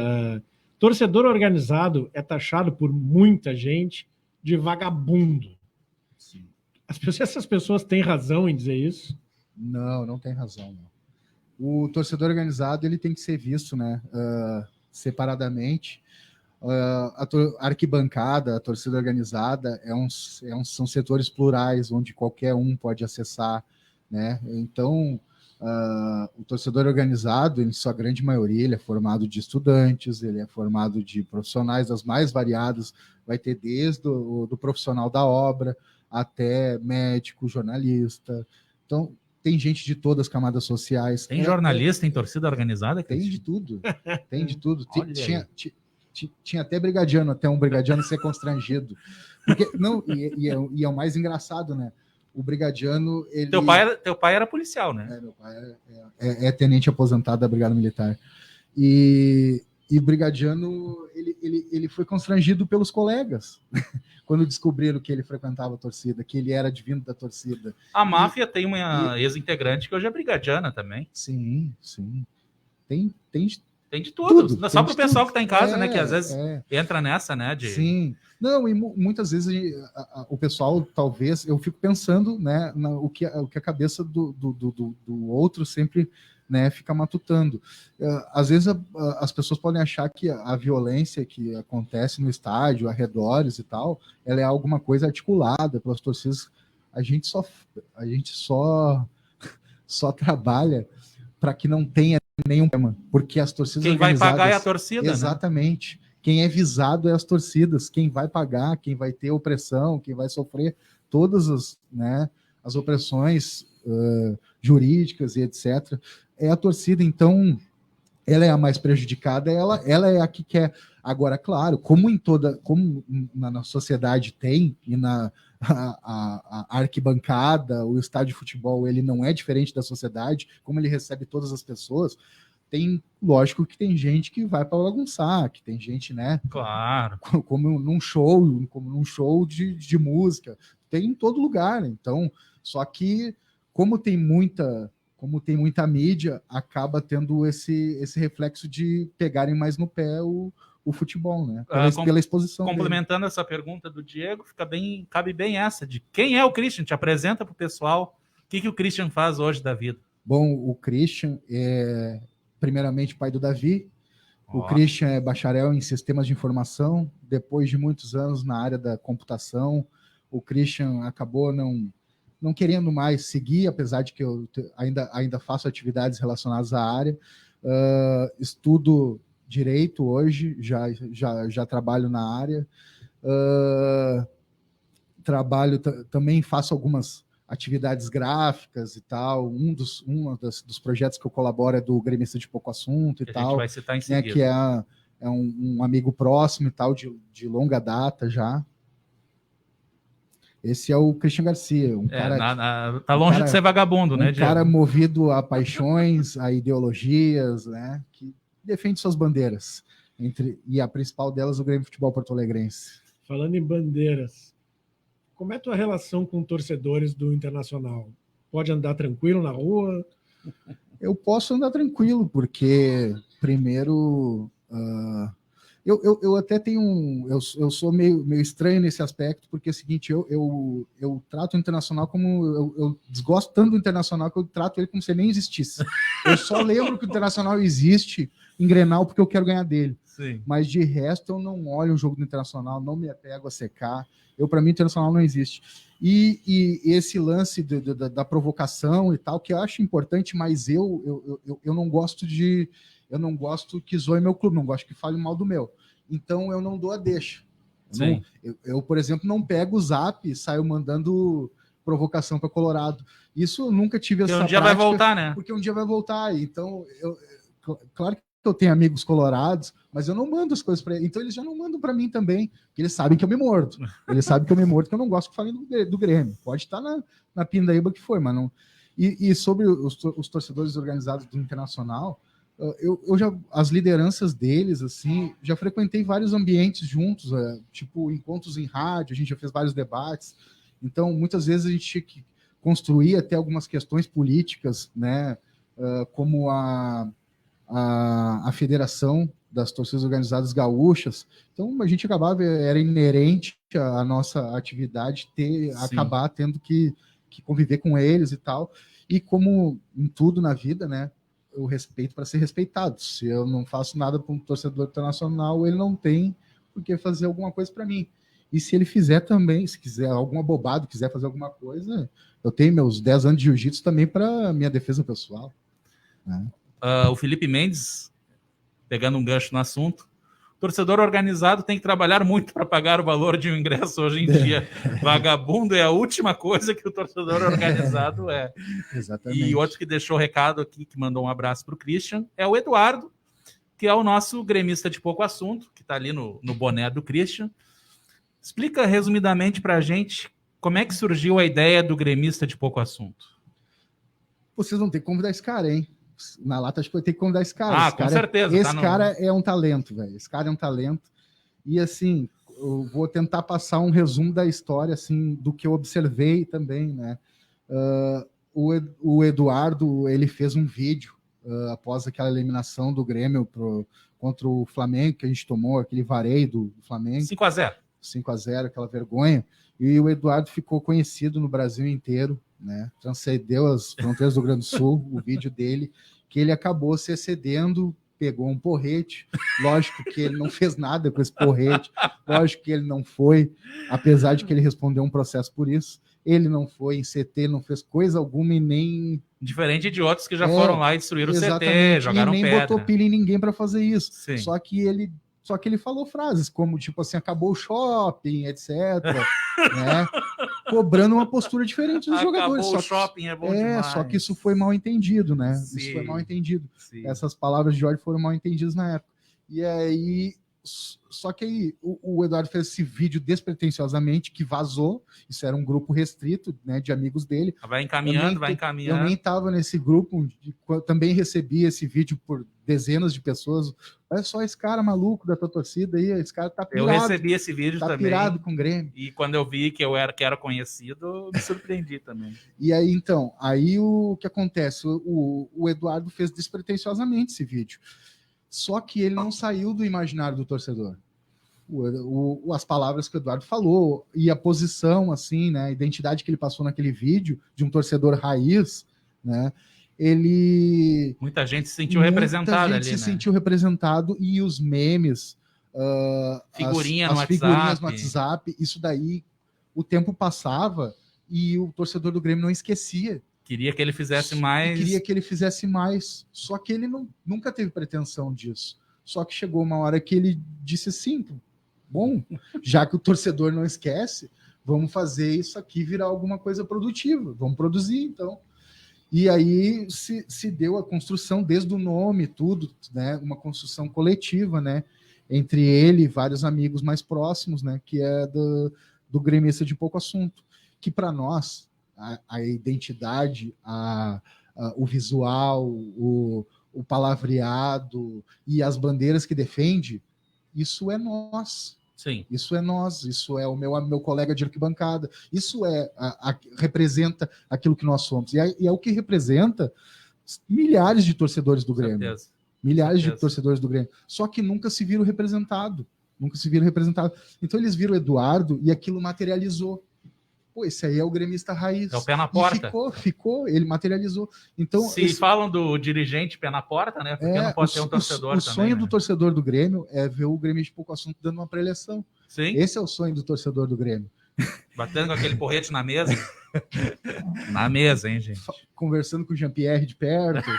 Torcedor organizado é taxado por muita gente de vagabundo. Sim. Essas pessoas têm razão em dizer isso? Não tem razão. Não. O torcedor organizado ele tem que ser visto, né, separadamente. A arquibancada, a torcida organizada são setores plurais onde qualquer um pode acessar, né? Então, o torcedor organizado, em sua grande maioria, ele é formado de estudantes, ele é formado de profissionais das mais variadas, vai ter desde do profissional da obra até médico, jornalista. Então, tem gente de todas as camadas sociais. Tem jornalista em torcida organizada? Tem de tudo. Tem de tudo. Tinha até brigadiano, até um brigadiano ser constrangido. Porque, não, e é o mais engraçado, né? O brigadiano... Ele... Teu pai era policial, né? Meu pai é tenente aposentado da Brigada Militar. E o brigadiano, ele foi constrangido pelos colegas, quando descobriram que ele frequentava a torcida, que ele era advindo da torcida. A máfia tem uma ex-integrante que hoje é brigadiana também. Sim. Tem de tudo. Tudo. Só para o pessoal que está em casa, né? Que às vezes entra nessa, né? Sim. Não, e muitas vezes o pessoal, talvez, eu fico pensando, né, o que a cabeça do outro sempre, né, fica matutando. Às vezes as pessoas podem achar que a violência que acontece no estádio, arredores e tal, ela é alguma coisa articulada pelas torcidas. A gente só trabalha para que não tenha nenhum problema, porque as torcidas quem vai pagar é a torcida, exatamente, né? Quem é visado é as torcidas, quem vai pagar, quem vai ter opressão, quem vai sofrer todas as opressões jurídicas e etc, é a torcida. Então ela é a mais prejudicada, ela é a que quer. Agora, claro, como na sociedade tem, e a arquibancada, o estádio de futebol, ele não é diferente da sociedade, como ele recebe todas as pessoas, lógico que tem gente que vai para bagunçar, que tem gente, né? Claro. Como num show de música, tem em todo lugar, né? Então, só que como tem muita mídia, acaba tendo esse reflexo de pegarem mais no pé o futebol, né? Pela exposição. Complementando essa pergunta do Diego, cabe bem essa de quem é o Christian? Te apresenta para o pessoal. O que o Christian faz hoje da vida? Bom, o Christian é primeiramente pai do Davi. O Christian é bacharel em sistemas de informação. Depois de muitos anos na área da computação, o Christian acabou não querendo mais seguir, apesar de que eu ainda faço atividades relacionadas à área. Estudo direito hoje, já trabalho na área. Também faço algumas atividades gráficas e tal. Um dos projetos que eu colaboro é do Gremista de Pouco Assunto e que tal. A gente vai citar em seguida. Que é um amigo próximo e tal, de longa data já. Esse é o Christian Garcia, tá longe de ser vagabundo, né, Diego? Um cara movido a paixões, a ideologias, né, que defende suas bandeiras, e a principal delas, o Grêmio Futebol Porto Alegrense. Falando em bandeiras, como é a tua relação com torcedores do Internacional? Pode andar tranquilo na rua? Eu posso andar tranquilo, porque, primeiro... Eu até tenho eu sou meio estranho nesse aspecto, porque é o seguinte, eu trato o Internacional como... Eu desgosto tanto do Internacional que eu trato ele como se ele nem existisse. Eu só lembro que o Internacional existe em Grenal porque eu quero ganhar dele. Sim. Mas de resto eu não olho o jogo do Internacional, não me apego a secar. Para mim, o Internacional não existe. E esse lance da provocação e tal, que eu acho importante, mas eu não gosto que zoe meu clube, não gosto que fale mal do meu. Então, eu não dou a deixa. Eu, por exemplo, não pego o zap e saio mandando provocação para Colorado. Isso eu nunca tive essa prática. Porque um dia vai voltar, né? Porque um dia vai voltar. Então, claro que eu tenho amigos colorados, mas eu não mando as coisas para eles. Então, eles já não mandam para mim também, porque eles sabem que eu me mordo. Eles sabem que eu me mordo, que eu não gosto que falem do Grêmio. Pode estar na pindaíba que foi, mas não... E sobre os torcedores organizados do Internacional... as lideranças deles, assim, já frequentei vários ambientes juntos, tipo encontros em rádio, a gente já fez vários debates, então muitas vezes a gente tinha que construir até algumas questões políticas, né, como a Federação das Torcidas Organizadas Gaúchas, então a gente era inerente à nossa atividade acabar tendo que conviver com eles e tal, e como em tudo na vida, né, eu respeito para ser respeitado. Se eu não faço nada para um torcedor internacional, ele não tem por que fazer alguma coisa para mim. E se ele fizer também, se quiser alguma bobada, quiser fazer alguma coisa, eu tenho meus 10 anos de jiu-jitsu também para minha defesa pessoal. Né? O Felipe Mendes, pegando um gancho no assunto, torcedor organizado tem que trabalhar muito para pagar o valor de um ingresso hoje em dia. Vagabundo é a última coisa que o torcedor organizado é. Exatamente. E outro que deixou recado aqui, que mandou um abraço para o Christian, é o Eduardo, que é o nosso gremista de pouco assunto, que está ali no boné do Christian. Explica resumidamente para a gente como é que surgiu a ideia do gremista de pouco assunto. Vocês vão ter que convidar esse cara, hein? Na lata, acho que vai ter que convidar esse cara. Esse com cara certeza. Esse cara é um talento, velho. Esse cara é um talento. E, assim, eu vou tentar passar um resumo da história, assim, do que eu observei também, né? O Eduardo, ele fez um vídeo após aquela eliminação do Grêmio contra o Flamengo, que a gente tomou, aquele vareio do Flamengo. 5-0. 5-0, aquela vergonha. E o Eduardo ficou conhecido no Brasil inteiro, né? Transcendeu as fronteiras do Rio Grande do Sul, o vídeo dele, que ele acabou se excedendo, pegou um porrete. Lógico que ele não fez nada com esse porrete, lógico que ele não foi, apesar de que ele respondeu um processo por isso. Ele não foi em CT, não fez coisa alguma e nem... Diferente de outros que já foram lá e destruíram o CT, jogaram pedra. E nem botou pilha em ninguém para fazer isso. Sim. Só que ele falou frases como, tipo assim, acabou o shopping, etc. Né? Cobrando uma postura diferente dos jogadores. Acabou o shopping, é bom demais. Só que isso foi mal entendido, né? Sim. Isso foi mal entendido. Sim. Essas palavras de ódio foram mal entendidas na época. E aí... Só que aí o Eduardo fez esse vídeo despretensiosamente, que vazou. Isso era um grupo restrito, né, de amigos dele. Vai encaminhando. Eu nem estava nesse grupo, também recebi esse vídeo por dezenas de pessoas. Olha só esse cara maluco da tua torcida aí, esse cara tá pirado. Eu recebi esse vídeo também. Pirado com o Grêmio. E quando eu vi que era conhecido, me surpreendi também. E aí, então, o que acontece? O Eduardo fez despretensiosamente esse vídeo. Só que ele não saiu do imaginário do torcedor. As palavras que o Eduardo falou e a posição, assim, né, a identidade que ele passou naquele vídeo de um torcedor raiz, né, muita gente se sentiu representada ali, Muita gente se sentiu representado e os memes, figurinhas no WhatsApp, isso daí, o tempo passava e o torcedor do Grêmio não esquecia. Queria que ele fizesse mais. Só que ele nunca teve pretensão disso. Só que chegou uma hora que ele disse assim, bom, já que o torcedor não esquece, vamos fazer isso aqui virar alguma coisa produtiva. Vamos produzir, então. E aí se deu a construção, desde o nome, tudo, né? Uma construção coletiva, né? Entre ele e vários amigos mais próximos, né? Que é do gremista de pouco assunto. Que para nós... A identidade, o visual, o palavreado e as bandeiras que defende, isso é nós. Sim. Isso é nós, isso é o meu colega de arquibancada, isso representa aquilo que nós somos. E é o que representa milhares de torcedores do Grêmio. Certeza. Milhares de torcedores do Grêmio. Só que nunca se viram representados. Então eles viram o Eduardo e aquilo materializou. Pô, esse aí é o gremista raiz. É o pé na porta. Ficou, ele materializou. Então, falam do dirigente pé na porta, né? Porque não pode ter um torcedor também. O sonho do torcedor do Grêmio é ver o Grêmio de pouco assunto dando uma pré-eleição. Sim. Esse é o sonho do torcedor do Grêmio. Batendo com aquele porrete na mesa. Na mesa, hein, gente? Conversando com o Jean-Pierre de perto.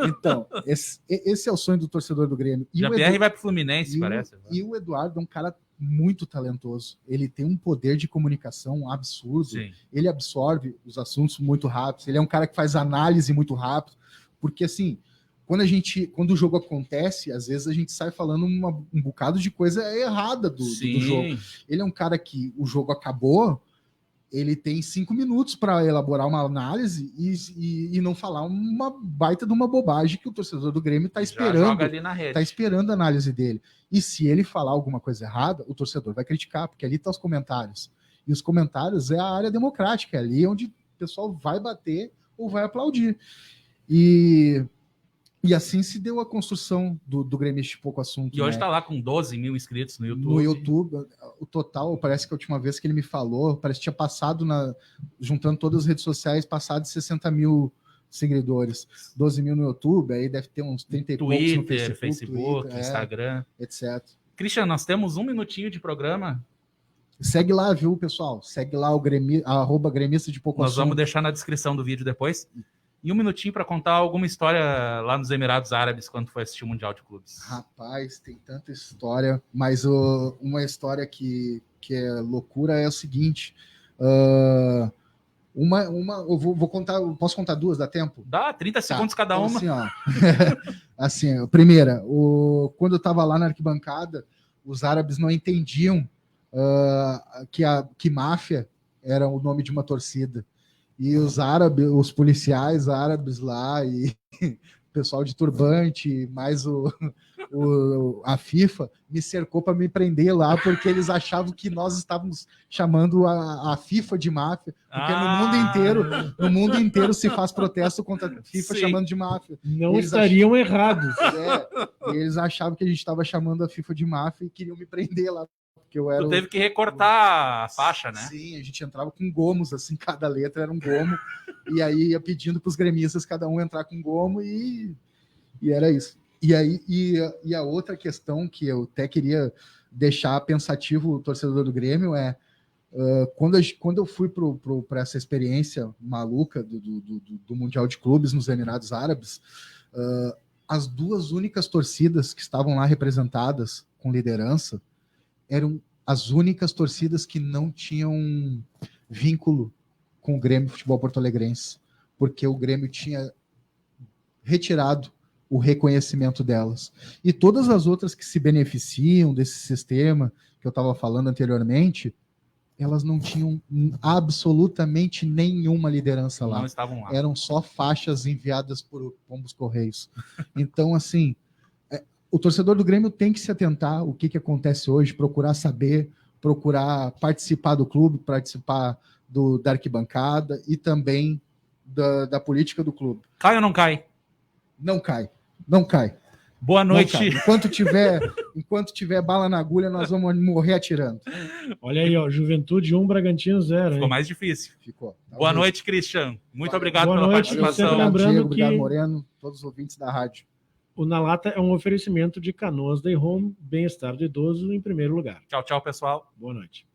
Então, esse é o sonho do torcedor do Grêmio. Jean-Pierre vai pro Fluminense, parece. E o Eduardo é um cara muito talentoso. Ele tem um poder de comunicação absurdo. Sim. Ele absorve os assuntos muito rápido. Ele é um cara que faz análise muito rápido. Porque, assim, quando o jogo acontece, às vezes a gente sai falando um bocado de coisa errada do jogo. Ele é um cara que o jogo acabou, ele tem 5 minutos para elaborar uma análise e não falar uma baita de uma bobagem que o torcedor do Grêmio está esperando. Joga ali na rede. Está esperando a análise dele. E se ele falar alguma coisa errada, o torcedor vai criticar, porque ali estão os comentários. E os comentários é a área democrática, é ali onde o pessoal vai bater ou vai aplaudir. E assim se deu a construção do Grêmio de pouco assunto. E hoje está lá com 12 mil inscritos no YouTube. No YouTube, o total, parece que a última vez que ele me falou, parece que tinha passado, juntando todas as redes sociais, passado de 60 mil seguidores, 12 mil no YouTube, aí deve ter uns 30 e poucos no Twitter, Facebook, Twitter, Instagram. etc. Christian, nós temos 1 minutinho de programa. Segue lá, viu, pessoal? Segue lá o @gremista de Pocosson. Nós vamos deixar na descrição do vídeo depois. E 1 minutinho para contar alguma história lá nos Emirados Árabes quando foi assistir o Mundial de Clubes. Rapaz, tem tanta história, mas uma história que é loucura é o seguinte. Eu vou contar, posso contar duas, dá tempo? Dá, 30 segundos cada uma. Assim, ó. Assim, a primeira, quando eu estava lá na arquibancada, os árabes não entendiam que máfia era o nome de uma torcida. E os policiais árabes lá, e o pessoal de turbante, mais a FIFA, me cercou para me prender lá, porque eles achavam que nós estávamos chamando a FIFA de máfia, porque no mundo inteiro se faz protesto contra a FIFA chamando de máfia. Não estariam errados. Eles achavam que a gente estava chamando a FIFA de máfia e queriam me prender lá. Tu teve que recortar a faixa, né? Sim, a gente entrava com gomos, assim, cada letra era um gomo, e aí ia pedindo para os gremistas cada um entrar com gomo, e era isso. E a outra questão que eu até queria deixar pensativo o torcedor do Grêmio é quando eu fui para essa experiência maluca do Mundial de Clubes nos Emirados Árabes, as duas únicas torcidas que estavam lá representadas com liderança eram as únicas torcidas que não tinham vínculo com o Grêmio Futebol Porto Alegrense, porque o Grêmio tinha retirado o reconhecimento delas. E todas as outras que se beneficiam desse sistema que eu estava falando anteriormente, elas não tinham absolutamente nenhuma liderança lá. Não estavam lá. Eram só faixas enviadas por pombos correios. Então, assim, o torcedor do Grêmio tem que se atentar ao que acontece hoje, procurar saber, procurar participar do clube, participar da arquibancada e também da política do clube. Cai ou não cai? Não cai. Não cai. Boa noite. Enquanto tiver bala na agulha, nós vamos morrer atirando. Olha aí, ó, Juventude 1, Bragantino 0. Ficou mais difícil. Ficou. Boa noite, Christian. Muito obrigado Boa pela noite, participação. sempre lembrando Diego, que obrigado, Moreno, todos os ouvintes da rádio. O Na Lata é um oferecimento de Canoas Day Home, bem-estar do idoso em primeiro lugar. Tchau, tchau, pessoal. Boa noite.